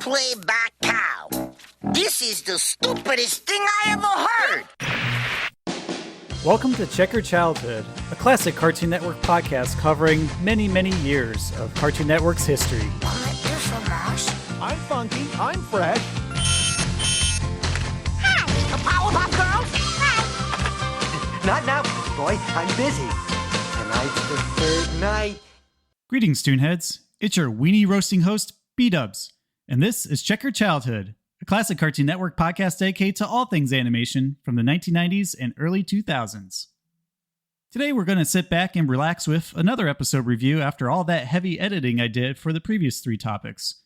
play by cow. This is the stupidest thing I ever heard. Welcome to Check Your Childhood, a classic Cartoon Network podcast covering many, many years of Cartoon Network's history. I'm funky. I'm fresh. Hi, the Powerpuff Girls. Hi. Not now, boy. I'm busy. Tonight's the third night. Greetings, ToonHeads. It's your weenie roasting host, BDubs, and this is Check Your Childhood, a classic Cartoon Network podcast dedicated to all things animation from the 1990s and early 2000s. Today we're going to sit back and relax with another episode review after all that heavy editing I did for the previous three topics.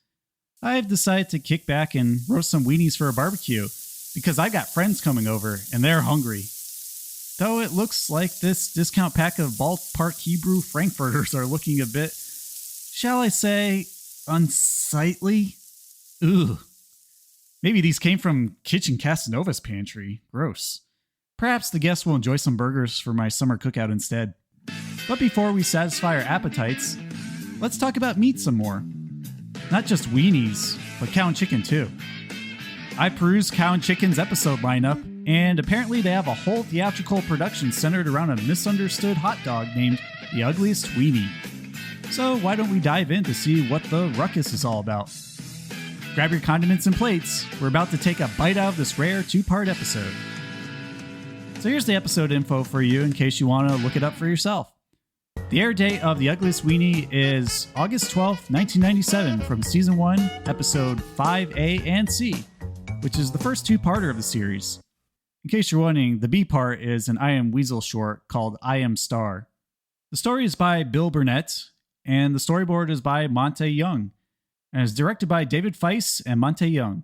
I've decided to kick back and roast some weenies for a barbecue, because I got friends coming over and they're hungry. Though it looks like this discount pack of ballpark Hebrew frankfurters are looking a bit, shall I say, unsightly? Ooh. Maybe these came from Kitchen Casanova's pantry. Gross. Perhaps the guests will enjoy some burgers for my summer cookout instead. But before we satisfy our appetites, let's talk about meat some more. Not just weenies, but cow and chicken too. I perused Cow and Chicken's episode lineup, and apparently they have a whole theatrical production centered around a misunderstood hot dog named the Ugliest Weenie. So why don't we dive in to see what the ruckus is all about? Grab your condiments and plates. We're about to take a bite out of this rare two-part episode. So here's the episode info for you in case you want to look it up for yourself. The air date of The Ugliest Weenie is August 12th, 1997 from Season 1, Episode 5A and C, which is the first two-parter of the series. In case you're wondering, the B part is an I Am Weasel short called I Am Star. The story is by Bill Burnett, and the storyboard is by Monte Young, and is directed by David Feiss and Monte Young.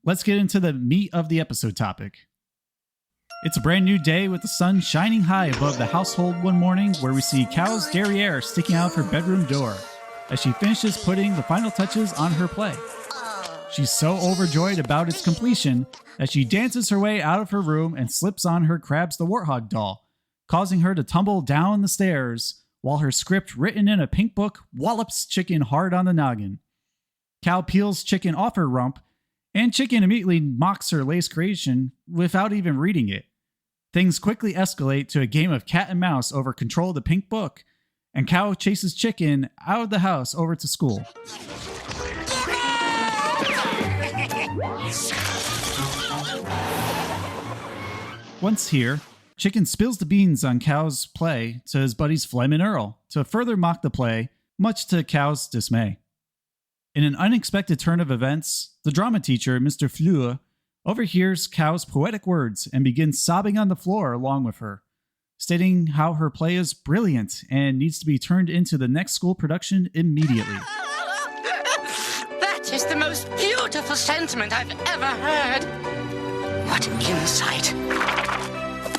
Let's get into the meat of the episode topic. It's a brand new day with the sun shining high above the household one morning, where we see Cow's derriere sticking out of her bedroom door as she finishes putting the final touches on her play. She's so overjoyed about its completion that she dances her way out of her room and slips on her Krabs the Warthog doll, causing her to tumble down the stairs while her script written in a pink book wallops Chicken hard on the noggin. Cow peels Chicken off her rump, and Chicken immediately mocks her lace creation without even reading it. Things quickly escalate to a game of cat and mouse over control of the pink book, and Cow chases Chicken out of the house over to school. Once here, Chicken spills the beans on Cow's play to his buddies Flem and Earl to further mock the play, much to Cow's dismay. In an unexpected turn of events, the drama teacher, Mr. Fleur, overhears Cow's poetic words and begins sobbing on the floor along with her, stating how her play is brilliant and needs to be turned into the next school production immediately. That is the most beautiful sentiment I've ever heard. What insight.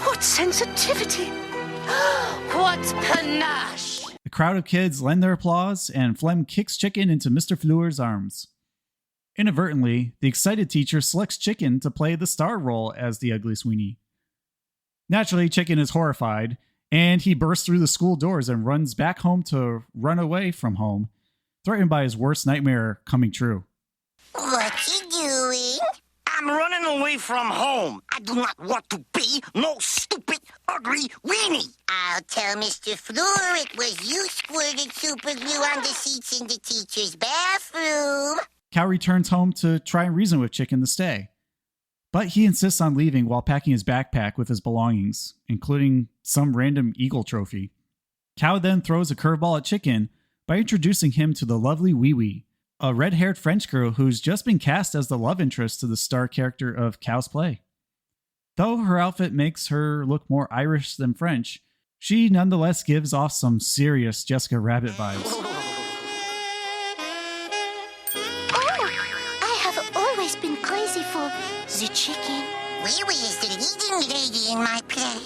What sensitivity. What panache. The crowd of kids lend their applause, and Flem kicks Chicken into Mr. Fleur's arms. Inadvertently, the excited teacher selects Chicken to play the star role as the Ugliest Weenie. Naturally, Chicken is horrified, and he bursts through the school doors and runs back home to run away from home, threatened by his worst nightmare coming true. What you doing? I'm running away from home. I do not want to be no stupid, ugly weenie. I'll tell Mr. Fleur it was you squirted super glue on the seats in the teacher's bathroom. Cow returns home to try and reason with Chicken to stay, but he insists on leaving while packing his backpack with his belongings, including some random eagle trophy. Cow then throws a curveball at Chicken by introducing him to the lovely Wee Wee, a red-haired French girl who's just been cast as the love interest to the star character of Cow's play. Though her outfit makes her look more Irish than French, she nonetheless gives off some serious Jessica Rabbit vibes. Oh, I have always been crazy for the chicken. Wee Wee is the leading lady in my play.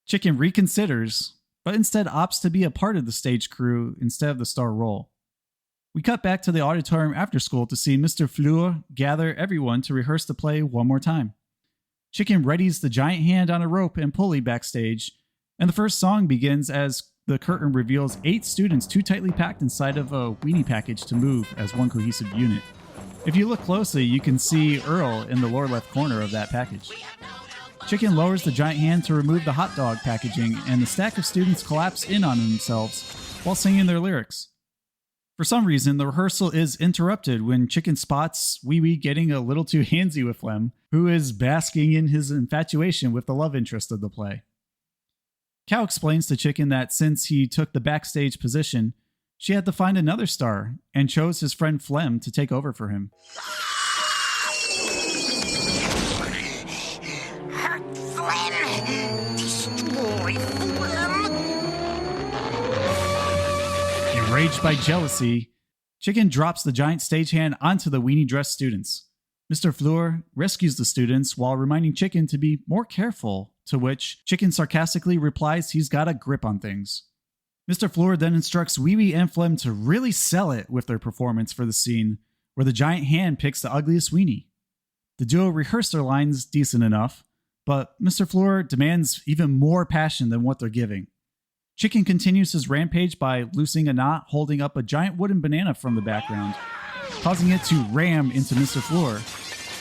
Chicken reconsiders, but instead opts to be a part of the stage crew instead of the star role. We cut back to the auditorium after school to see Mr. Fleur gather everyone to rehearse the play one more time. Chicken readies the giant hand on a rope and pulley backstage, and the first song begins as the curtain reveals 8 students too tightly packed inside of a weenie package to move as one cohesive unit. If you look closely, you can see Earl in the lower left corner of that package. Chicken lowers the giant hand to remove the hot dog packaging, and the stack of students collapse in on themselves while singing their lyrics. For some reason, the rehearsal is interrupted when Chicken spots Wee Wee getting a little too handsy with Flem, who is basking in his infatuation with the love interest of the play. Cow explains to Chicken that since he took the backstage position, she had to find another star and chose his friend Flem to take over for him. Hurt Flem! Destroy Flem! Enraged by jealousy, Chicken drops the giant stagehand onto the weenie dress students. Mr. Fleur rescues the students while reminding Chicken to be more careful, to which Chicken sarcastically replies he's got a grip on things. Mr. Fleur then instructs Wee Wee and Flem to really sell it with their performance for the scene, where the giant hand picks the ugliest weenie. The duo rehearse their lines decent enough, but Mr. Fleur demands even more passion than what they're giving. Chicken continues his rampage by loosing a knot holding up a giant wooden banana from the background, causing it to ram into Mr. Fleur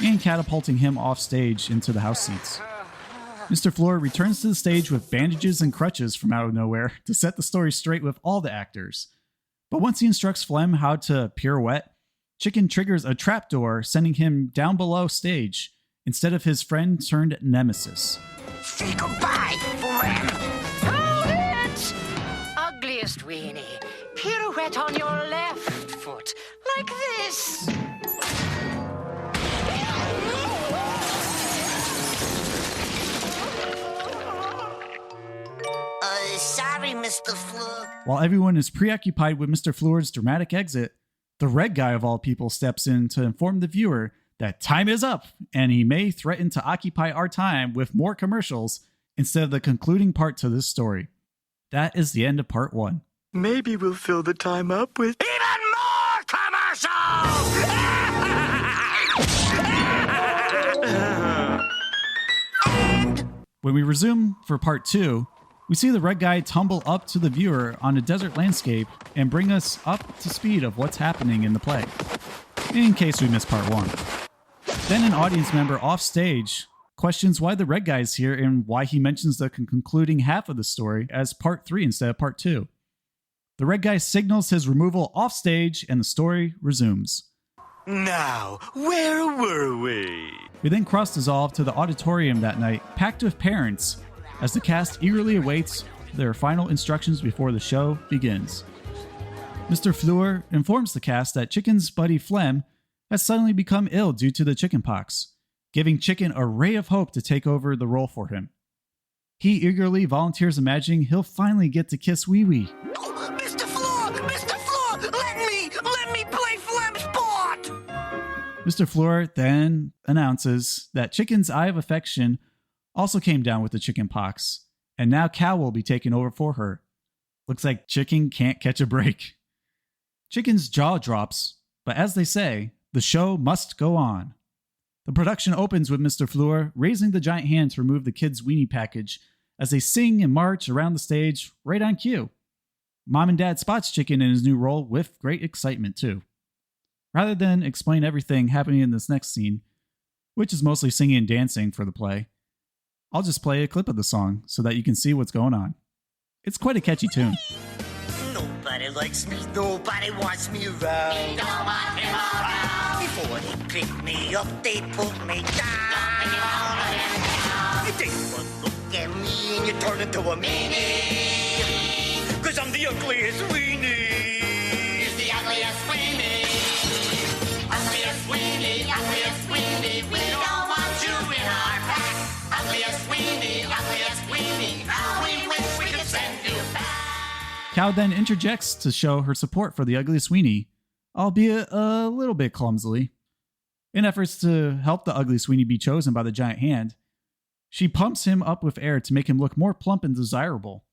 and catapulting him off stage into the house seats. Mr. Fleur returns to the stage with bandages and crutches from out of nowhere to set the story straight with all the actors. But once he instructs Flem how to pirouette, Chicken triggers a trapdoor, sending him down below stage instead of his friend turned nemesis. Say goodbye, Flem! ToonHeads! Ugliest Weenie, pirouette on your left foot, like this. Sorry, Mr. Fleur. While everyone is preoccupied with Mr. Fleur's dramatic exit, the red guy of all people steps in to inform the viewer that time is up and he may threaten to occupy our time with more commercials instead of the concluding part to this story. That is the end of part 1. Maybe we'll fill the time up with Even more commercials! When we resume for part 2, we see the red guy tumble up to the viewer on a desert landscape and bring us up to speed of what's happening in the play, in case we missed part 1. Then an audience member off stage questions why the red guy is here and why he mentions the concluding half of the story as part 3 instead of part 2. The red guy signals his removal off stage and the story resumes. Now, where were we? We then cross-dissolve to the auditorium that night, packed with parents, as the cast eagerly awaits their final instructions before the show begins. Mr. Fleur informs the cast that Chicken's buddy Flem has suddenly become ill due to the chickenpox, giving Chicken a ray of hope to take over the role for him. He eagerly volunteers, imagining he'll finally get to kiss Wee Wee. Oh, Mr. Fleur! Mr. Fleur! Let me play Flem's part! Mr. Fleur then announces that Chicken's eye of affection also came down with the chicken pox, and now Cow will be taking over for her. Looks like Chicken can't catch a break. Chicken's jaw drops, but as they say, the show must go on. The production opens with Mr. Fleur raising the giant hand to remove the kids' weenie package as they sing and march around the stage right on cue. Mom and Dad spots Chicken in his new role with great excitement too. Rather than explain everything happening in this next scene, which is mostly singing and dancing for the play, I'll just play a clip of the song so that you can see what's going on. It's quite a catchy tune. Nobody likes me, nobody wants me around. Don't want him around. Before they pick me up, they put me down. You take one look at me and you turn into a meanie. Cause I'm the ugliest weenie. He's the ugliest Weenie. Ugliest Weenie, ugliest Weenie. We don't want you in our pack. Ugliest Weenie, ugliest Weenie. How we wish we could send you back. Cow then interjects to show her support for the ugliest weenie, albeit a little bit clumsily. In efforts to help the ugliest weenie be chosen by the giant hand, she pumps him up with air to make him look more plump and desirable.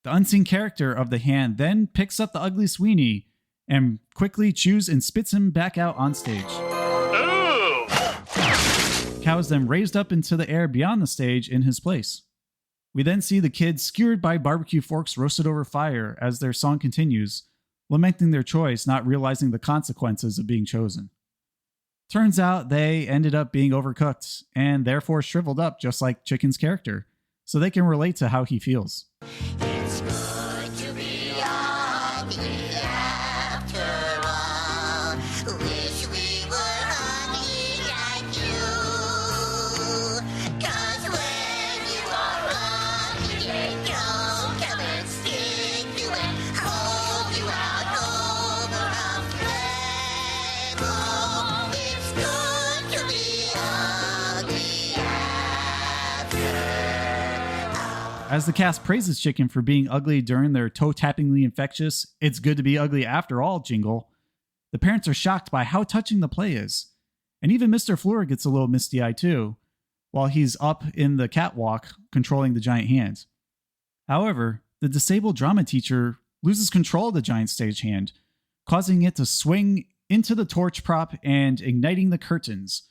The unseen character of the hand then picks up the ugliest weenie and quickly chews and spits him back out on stage. Cow is then raised up into the air beyond the stage in his place. We then see the kids skewered by barbecue forks roasted over fire as their song continues, lamenting their choice, not realizing the consequences of being chosen. Turns out they ended up being overcooked and therefore shriveled up just like Chicken's character, so they can relate to how he feels. It's good to be ugly after all. Wish we were ugly like you. 'Cause when you are ugly, they don't come and stick you and hold you out over a flame. Oh, it's good to be ugly after. As the cast praises Chicken for being ugly during their toe-tappingly infectious "It's good to be ugly after all" jingle, the parents are shocked by how touching the play is. And even Mr. Fleur gets a little misty-eyed too, while he's up in the catwalk controlling the giant hand. However, the disabled drama teacher loses control of the giant stagehand, causing it to swing into the torch prop and igniting the curtains,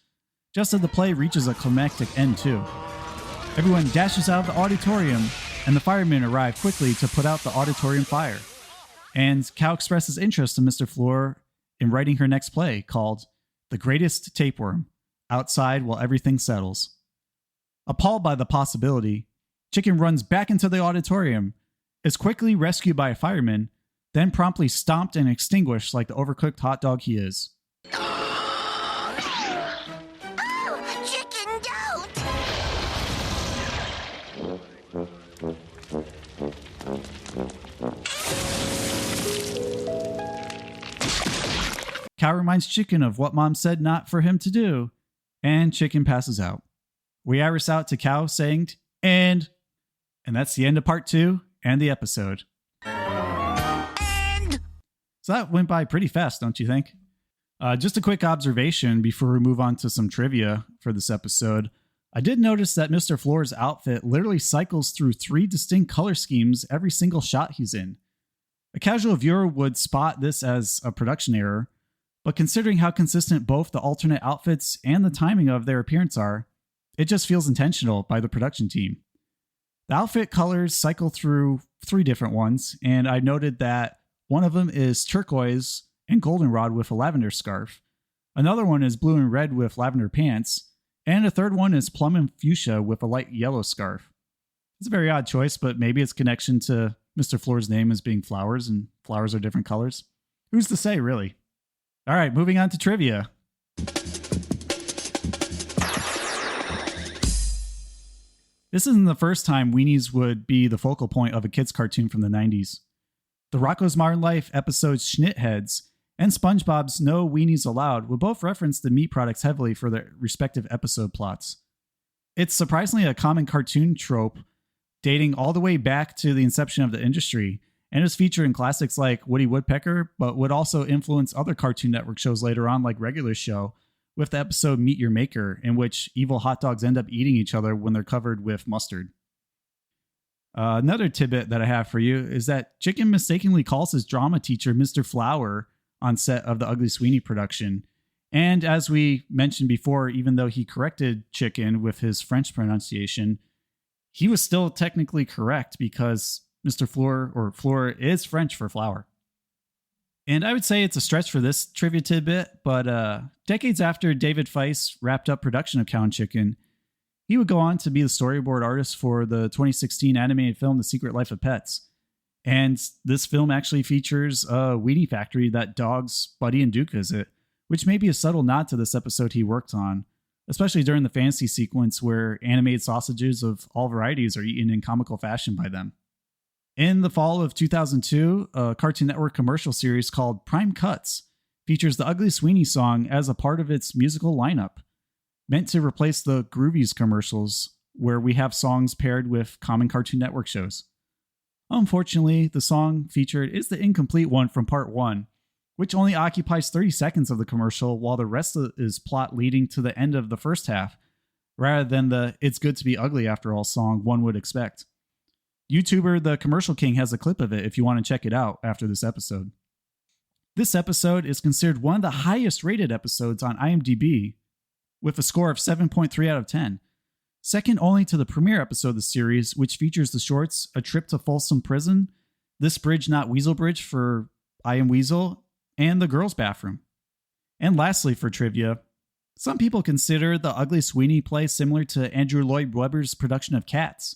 just as the play reaches a climactic end too. Everyone dashes out of the auditorium, and the firemen arrive quickly to put out the auditorium fire. And Cow expresses interest in Mr. Fleur in writing her next play called The Greatest Tapeworm, Outside While Everything Settles. Appalled by the possibility, Chicken runs back into the auditorium, is quickly rescued by a fireman, then promptly stomped and extinguished like the overcooked hot dog he is. Oh, Chicken, don't! Cow reminds Chicken of what Mom said not for him to do, and Chicken passes out. We iris out to Cow saying, and that's the end of part 2 and the episode. And So that went by pretty fast, don't you think? Just a quick observation before we move on to some trivia for this episode. I did notice that Mr. Fleur's outfit literally cycles through 3 distinct color schemes every single shot he's in. A casual viewer would spot this as a production error, but considering how consistent both the alternate outfits and the timing of their appearance are, it just feels intentional by the production team. The outfit colors cycle through 3 different ones, and I noted that one of them is turquoise and goldenrod with a lavender scarf. Another one is blue and red with lavender pants, and a third one is plum and fuchsia with a light yellow scarf. It's a very odd choice, but maybe its connection to Mr. Fleur's name as being flowers, and flowers are different colors. Who's to say, really? All right, moving on to trivia. This isn't the first time weenies would be the focal point of a kids' cartoon from the 90s. The Rocko's Modern Life episodes Schnitheads and SpongeBob's No Weenies Allowed would both reference the meat products heavily for their respective episode plots. It's surprisingly a common cartoon trope dating all the way back to the inception of the industry, and is featured in classics like Woody Woodpecker, but would also influence other Cartoon Network shows later on like Regular Show, with the episode Meet Your Maker, in which evil hot dogs end up eating each other when they're covered with mustard. Another tidbit that I have for you is that Chicken mistakenly calls his drama teacher Mr. Flower on set of the Ugliest Weenie production. And as we mentioned before, even though he corrected Chicken with his French pronunciation, he was still technically correct because Mr. Fleur, or Fleur, is French for flower. And I would say it's a stretch for this trivia tidbit, but decades after David Feiss wrapped up production of Cow and Chicken, he would go on to be the storyboard artist for the 2016 animated film The Secret Life of Pets. And this film actually features a weenie factory that dogs Buddy and Duke visit, which may be a subtle nod to this episode he worked on, especially during the fantasy sequence where animated sausages of all varieties are eaten in comical fashion by them. In the fall of 2002, a Cartoon Network commercial series called Prime Cuts features the Ugliest Weenie song as a part of its musical lineup, meant to replace the Groovies commercials, where we have songs paired with common Cartoon Network shows. Unfortunately, the song featured is the incomplete one from part 1, which only occupies 30 seconds of the commercial, while the rest is plot leading to the end of the first half, rather than the It's Good to Be Ugly After All song one would expect. YouTuber The Commercial King has a clip of it if you want to check it out after this episode. This episode is considered one of the highest rated episodes on IMDb, with a score of 7.3 out of 10. Second only to the premiere episode of the series, which features the shorts A Trip to Folsom Prison, This Bridge Not Weasel Bridge for I Am Weasel, and The Girls' Bathroom. And lastly for trivia, Some people consider the Ugliest Weenie play similar to Andrew Lloyd Webber's production of Cats,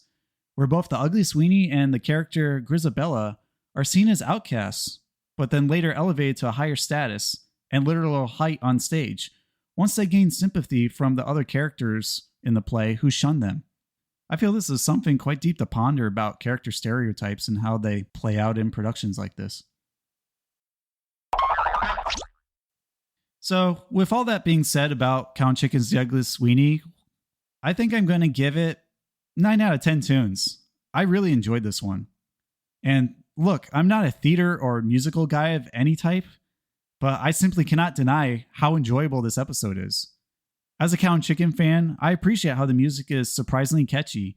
where both the Ugliest Weenie and the character Grisabella are seen as outcasts, but then later elevated to a higher status and literal height on stage, once they gain sympathy from the other characters in the play who shun them. I feel this is something quite deep to ponder about character stereotypes and how they play out in productions like this. So, with all that being said about Count Chicken's The Ugliest Weenie, I think I'm going to give it 9 out of 10 tunes. I really enjoyed this one. And look, I'm not a theater or musical guy of any type, but I simply cannot deny how enjoyable this episode is. As a Count Chicken fan, I appreciate how the music is surprisingly catchy,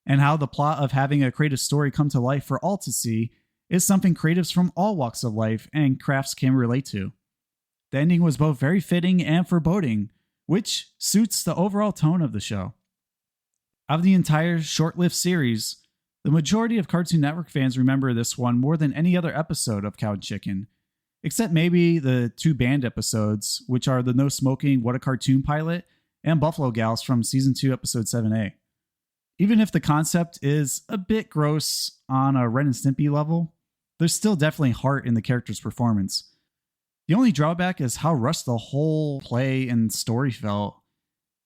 and how the plot of having a creative story come to life for all to see is something creatives from all walks of life and crafts can relate to. The ending was both very fitting and foreboding, which suits the overall tone of the show. Out of the entire short-lived series, the majority of Cartoon Network fans remember this one more than any other episode of Count Chicken, except maybe the 2 banned episodes, which are the No Smoking What a Cartoon pilot and Buffalo Gals from Season 2, Episode 7A. Even if the concept is a bit gross on a Ren and Stimpy level, there's still definitely heart in the character's performance. The only drawback is how rushed the whole play and story felt,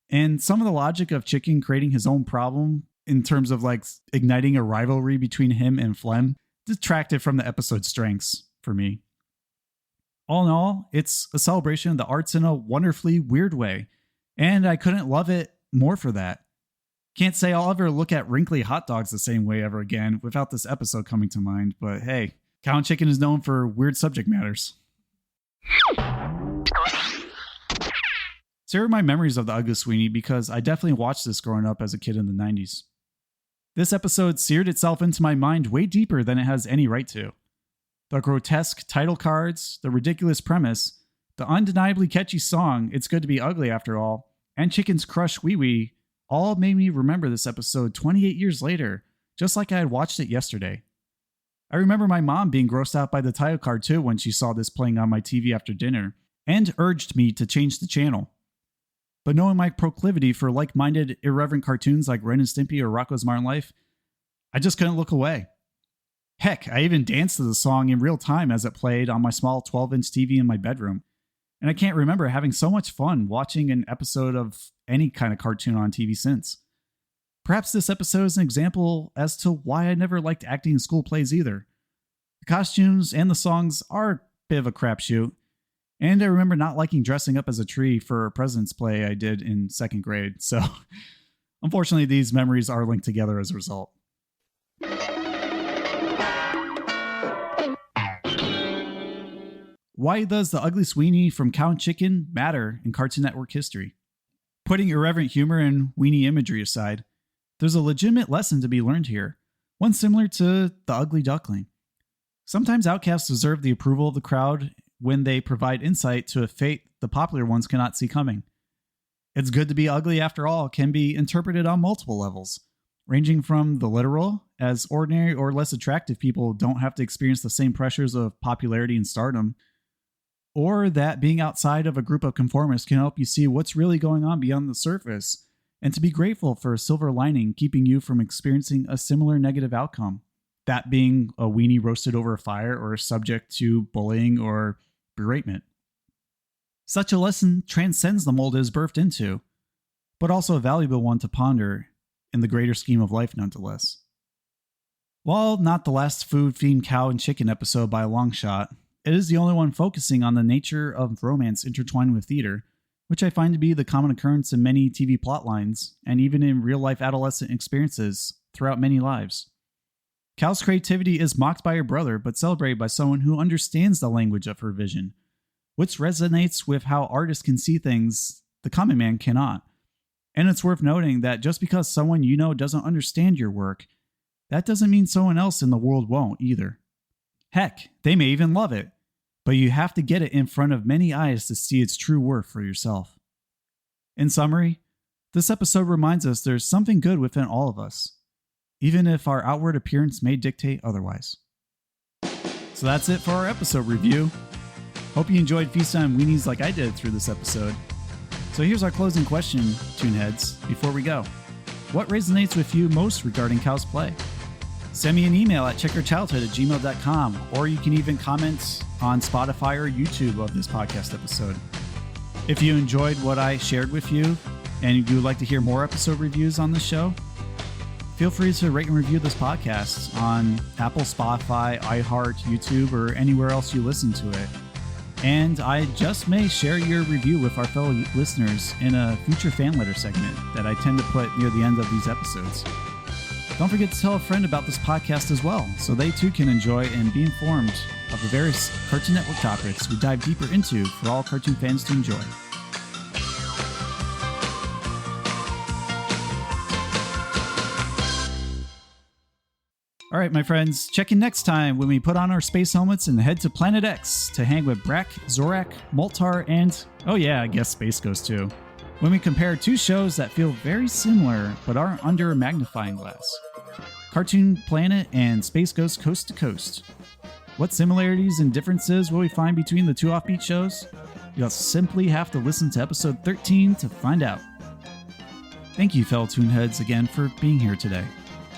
and some of the logic of Chicken creating his own problem in terms of like igniting a rivalry between him and Flem detracted from the episode's strengths for me. All in all, it's a celebration of the arts in a wonderfully weird way, and I couldn't love it more for that. Can't say I'll ever look at wrinkly hot dogs the same way ever again without this episode coming to mind, but hey, Count Chicken is known for weird subject matters. So here are my memories of The Ugliest Weenie because I definitely watched this growing up as a kid in the 90s. This episode seared itself into my mind way deeper than it has any right to. The grotesque title cards, the ridiculous premise, the undeniably catchy song, It's Good to Be Ugly After All, and Chicken's crush Wee Wee all made me remember this episode 28 years later, just like I had watched it yesterday. I remember my mom being grossed out by the title card too when she saw this playing on my TV after dinner, and urged me to change the channel. But knowing my proclivity for like-minded, irreverent cartoons like Ren and Stimpy or Rocko's Modern Life, I just couldn't look away. Heck, I even danced to the song in real time as it played on my small 12-inch TV in my bedroom. And I can't remember having so much fun watching an episode of any kind of cartoon on TV since. Perhaps this episode is an example as to why I never liked acting in school plays either. The costumes and the songs are a bit of a crapshoot, and I remember not liking dressing up as a tree for a president's play I did in 2nd grade, so unfortunately these memories are linked together as a result. Why does The Ugliest Weenie from Count Chicken matter in Cartoon Network history? Putting irreverent humor and weenie imagery aside, there's a legitimate lesson to be learned here, one similar to The Ugly Duckling. Sometimes outcasts deserve the approval of the crowd when they provide insight to a fate the popular ones cannot see coming. It's Good to Be Ugly After All can be interpreted on multiple levels, ranging from the literal, as ordinary or less attractive people don't have to experience the same pressures of popularity and stardom, or that being outside of a group of conformists can help you see what's really going on beyond the surface, and to be grateful for a silver lining keeping you from experiencing a similar negative outcome, that being a weenie roasted over a fire or subject to bullying or beratement. Such a lesson transcends the mold it is birthed into, but also a valuable one to ponder in the greater scheme of life nonetheless. While not the last food-themed cow and chicken episode by a long shot, it is the only one focusing on the nature of romance intertwined with theater, which I find to be the common occurrence in many TV plotlines, and even in real-life adolescent experiences throughout many lives. Cal's creativity is mocked by her brother, but celebrated by someone who understands the language of her vision, which resonates with how artists can see things the common man cannot. And it's worth noting that just because someone you know doesn't understand your work, that doesn't mean someone else in the world won't either. Heck, they may even love it, but you have to get it in front of many eyes to see its true worth for yourself. In summary, this episode reminds us there's something good within all of us, even if our outward appearance may dictate otherwise. So that's it for our episode review. Hope you enjoyed feasting on weenies like I did through this episode. So here's our closing question, ToonHeads, before we go. What resonates with you most regarding Cow's Play? Send me an email at checkyourchildhood@gmail.com, or you can even comment on Spotify or YouTube of this podcast episode. If you enjoyed what I shared with you and you would like to hear more episode reviews on this show, feel free to rate and review this podcast on Apple, Spotify, iHeart, YouTube, or anywhere else you listen to it. And I just may share your review with our fellow listeners in a future fan letter segment that I tend to put near the end of these episodes. Don't forget to tell a friend about this podcast as well, so they too can enjoy and be informed of the various Cartoon Network topics we dive deeper into for all cartoon fans to enjoy. All right, my friends, check in next time when we put on our space helmets and head to Planet X to hang with Brack, Zorak, Moltar, and, oh yeah, I guess Space Ghost too. When we compare two shows that feel very similar but aren't under a magnifying glass. Cartoon Planet and Space Ghost Coast to Coast. What similarities and differences will we find between the two offbeat shows? You'll simply have to listen to episode 13 to find out. Thank you, fellow ToonHeads, again for being here today.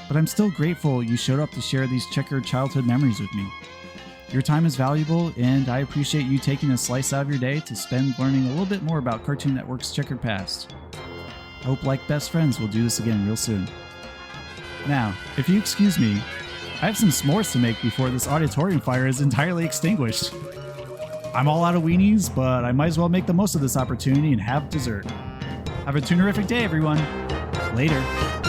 But I'm still grateful you showed up to share these checkered childhood memories with me. Your time is valuable, and I appreciate you taking a slice out of your day to spend learning a little bit more about Cartoon Network's checkered past. I hope, like best friends, we'll do this again real soon. Now, if you excuse me, I have some s'mores to make before this auditorium fire is entirely extinguished. I'm all out of weenies, but I might as well make the most of this opportunity and have dessert. Have a toonerific day, everyone. Later.